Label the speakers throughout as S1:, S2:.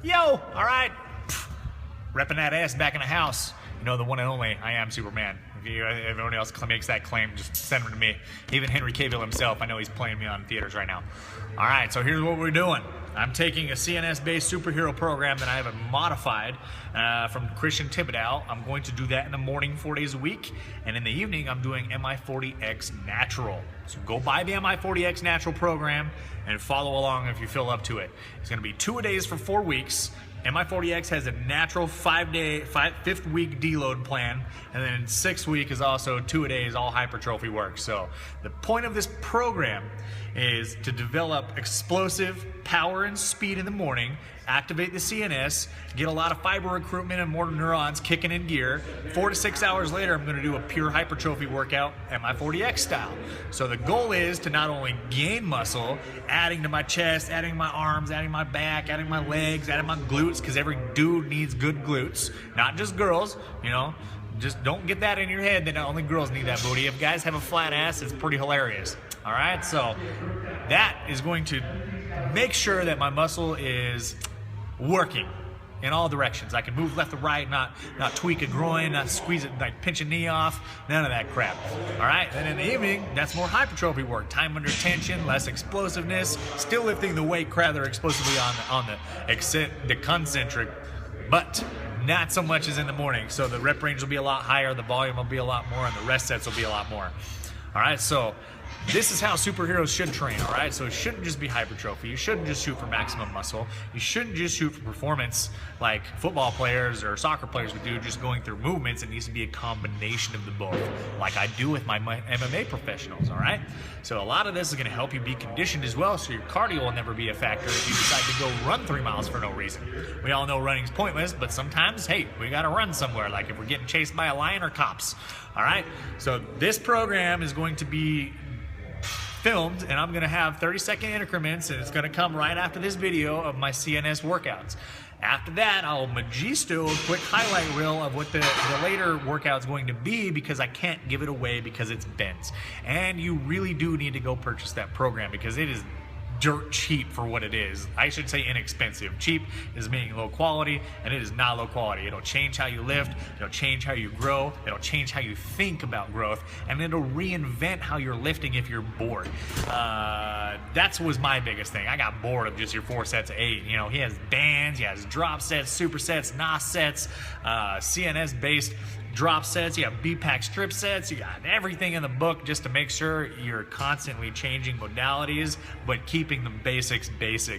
S1: Yo, all right. Repping that ass back in the house. You know, the one and only, I am Superman. If everyone else makes that claim, just send them to me. Even Henry Cavill himself, I know he's playing me on theaters right now. All right, so here's what we're doing. I'm taking a CNS-based superhero program that I have modified from Christian Thibodeau. I'm going to do that in the morning 4 days a week, and in the evening I'm doing MI40X Natural. So go buy the MI40X Natural program and follow along if you feel up to it. It's going to be 2-a-days for 4 weeks. MI40X has a natural 5th week deload plan, and then 6th week is also 2-a-days, all hypertrophy work. So the point of this program is to develop explosive power and speed in the morning, activate the CNS, get a lot of fiber recruitment and more neurons kicking in gear. 4 to 6 hours later, I'm going to do a pure hypertrophy workout, MI40X style. So the goal is to not only gain muscle, adding to my chest, adding my arms, adding my back, adding my legs, adding my glutes, because every dude needs good glutes, not just girls, you know. Just don't get that in your head that only girls need that booty. If guys have a flat ass, it's pretty hilarious. All right, so that is going to make sure that my muscle is working in all directions. I can move left to right, not tweak a groin, not squeeze it, like pinch a knee off, none of that crap. All right, then in the evening, that's more hypertrophy work. Time under tension, less explosiveness, still lifting the weight rather explosively on the concentric, but not so much as in the morning. So the rep range will be a lot higher, the volume will be a lot more, and the rest sets will be a lot more. All right, so this is how superheroes should train, all right? So it shouldn't just be hypertrophy. You shouldn't just shoot for maximum muscle. You shouldn't just shoot for performance like football players or soccer players would do, just going through movements. It needs to be a combination of the both, like I do with my MMA professionals, all right? So a lot of this is gonna help you be conditioned as well, so your cardio will never be a factor if you decide to go run 3 miles for no reason. We all know running's pointless, but sometimes, hey, we gotta run somewhere, like if we're getting chased by a lion or cops, all right? So this program is going to be filmed, and I'm going to have 30-second increments, and it's going to come right after this video of my CNS workouts. After that, I'll Magisto a quick highlight reel of what the later workout's going to be, because I can't give it away because it's Ben's. And you really do need to go purchase that program because it is dirt cheap for what it is. I should say inexpensive. Cheap is meaning low quality, and it is not low quality. It'll change how you lift, it'll change how you grow, it'll change how you think about growth, and it'll reinvent how you're lifting if you're bored. That was my biggest thing. I got bored of just your 4 sets of 8. You know, he has bands, he has drop sets, supersets, NOS sets, CNS based drop sets, you have BPAC strip sets, you got everything in the book just to make sure you're constantly changing modalities, but keeping the basics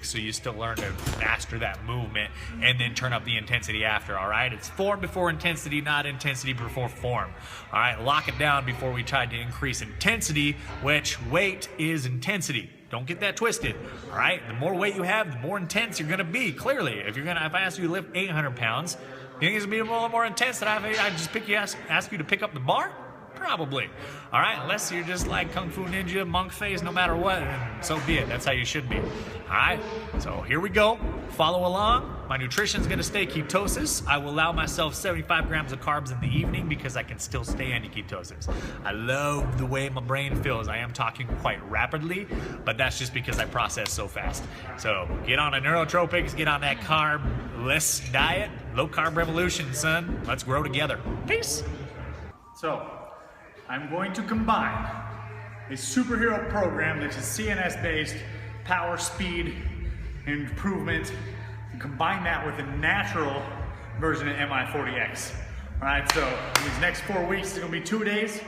S1: so you still learn to master that movement and then turn up the intensity after, all right? It's form before intensity, not intensity before form, all right? Lock it down before we try to increase intensity, which weight is intensity. Don't get that twisted, all right? The more weight you have, the more intense you're gonna be, clearly. If I ask you to lift 800 pounds, you think it's gonna be a little more intense than I just ask you to pick up the bar? Probably. All right, unless you're just like Kung Fu Ninja, monk phase, no matter what, and so be it. That's how you should be. All right, so here we go. Follow along. My nutrition's gonna stay ketosis. I will allow myself 75 grams of carbs in the evening because I can still stay in ketosis. I love the way my brain feels. I am talking quite rapidly, but that's just because I process so fast. So get on a neurotropics, get on that carb-less diet, low carb revolution, son. Let's grow together. Peace. So I'm going to combine a superhero program that is CNS based, power, speed, improvement, and combine that with a natural version of MI40X. All right, so these next 4 weeks is gonna be 2 days.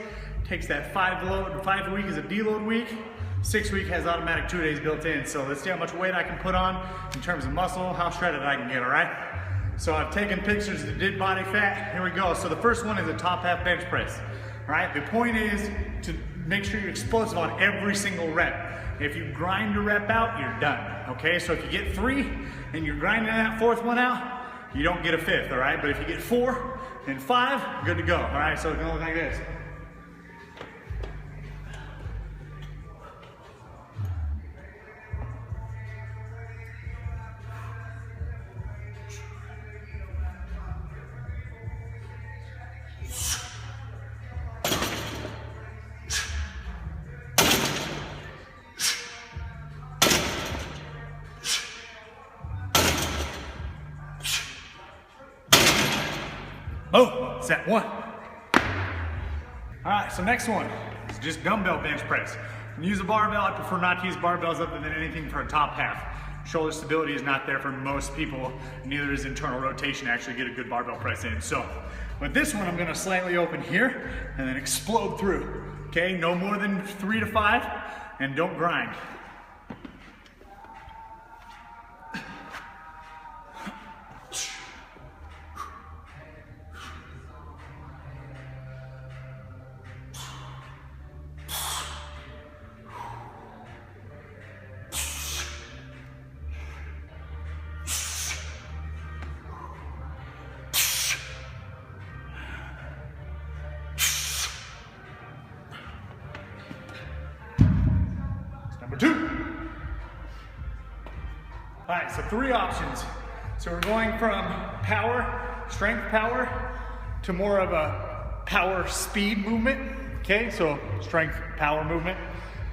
S1: Takes that 5 week is a deload week. 6 week has automatic 2 days built in. So let's see how much weight I can put on in terms of muscle, how shredded I can get, all right? So I've taken pictures of the dead body fat. Here we go. So the first one is a top half bench press. All right, the point is to make sure you're explosive on every single rep. If you grind a rep out, you're done. Okay, so if you get 3 and you're grinding that 4th one out, you don't get a 5th, all right? But if you get 4 and 5, good to go. All right, so it's gonna look like this. Oh, set 1. All right, so next one is just dumbbell bench press. Use a barbell. I prefer not to use barbells other than anything for a top half. Shoulder stability is not there for most people. Neither is internal rotation to actually get a good barbell press in. So with this one, I'm gonna slightly open here and then explode through. Okay, no more than 3 to 5, and don't grind. Number 2. All right, so 3 options. So we're going from power, strength power, to more of a power speed movement. Okay, so strength power movement.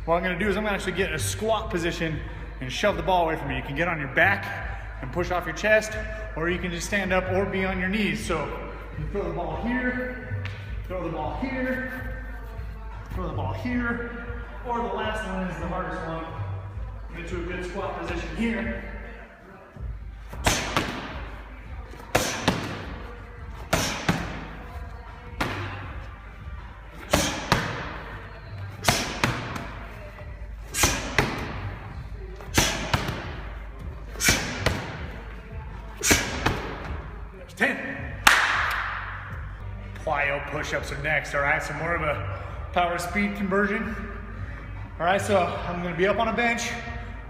S1: What I'm gonna do is I'm gonna actually get in a squat position and shove the ball away from you. You can get on your back and push off your chest, or you can just stand up or be on your knees. So you throw the ball here, throw the ball here, throw the ball here, or the last one is the hardest one. Get to a good squat position here. There's 10. Plyo-push-ups are next, all right? So more of a power speed conversion. All right, so I'm gonna be up on a bench.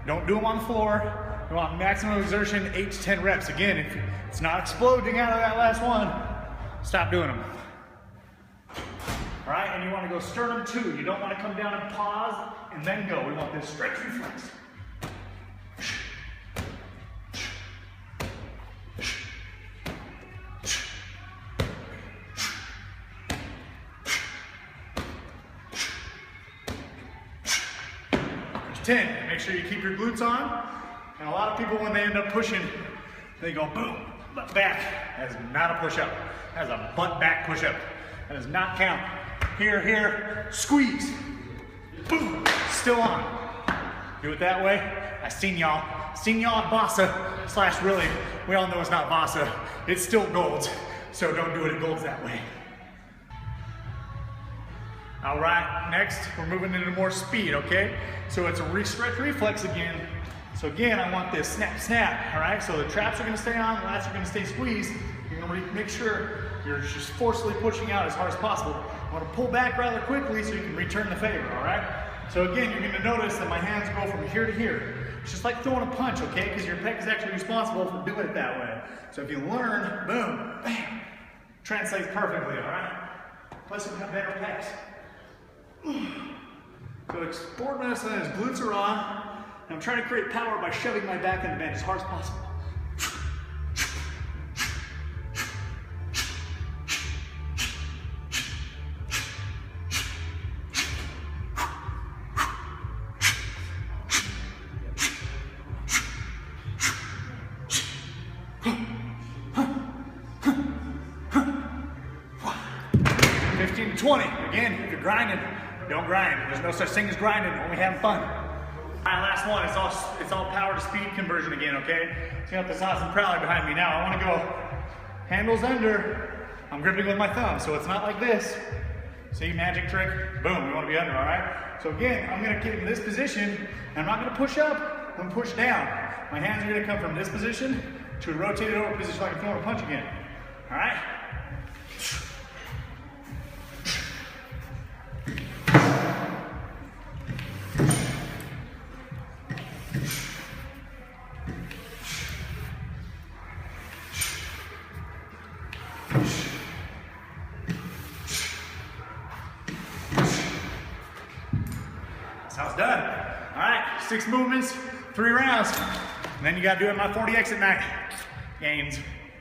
S1: Don't do them on the floor. You want maximum exertion, 8 to 10 reps. Again, if it's not exploding out of that last one, stop doing them. All right, and you wanna go sternum 2. You don't wanna come down and pause and then go. We want this stretch reflex. There's 10. Make sure you keep your glutes on. And a lot of people, when they end up pushing, they go boom, butt back. That is not a push-up. That is a butt back push-up. That does not count. Here, here, squeeze. Boom, still on. Do it that way. I seen y'all at Vasa, / really, we all know it's not Vasa. It's still Golds, so don't do it at Golds that way. All right, next, we're moving into more speed, okay? So it's a stretch reflex again. So again, I want this snap, snap, all right? So the traps are gonna stay on, the lats are gonna stay squeezed. You're gonna make sure you're just forcefully pushing out as hard as possible. I wanna pull back rather quickly so you can return the favor, all right? So again, you're gonna notice that my hands go from here to here. It's just like throwing a punch, okay? Because your pec is actually responsible for doing it that way. So if you learn, boom, bam, translates perfectly, all right? Plus we have better pecs. So important is his glutes are on. And I'm trying to create power by shoving my back in the bench as hard as possible. To 20. Again, if you're grinding, don't grind. There's no such thing as grinding, only having fun. All right, last one. It's all power to speed conversion again, okay? So you got this awesome prowler behind me. Now I want to go handles under. I'm gripping with my thumb, so it's not like this. See, magic trick? Boom, we want to be under, all right? So again, I'm going to get in this position, and I'm not going to push up, I'm going to push down. My hands are going to come from this position to a rotated over position like I'm throwing a punch again. All right? That's how it's done. All right, 6 movements, 3 rounds. And then you gotta do it in my 40X at night. Gains.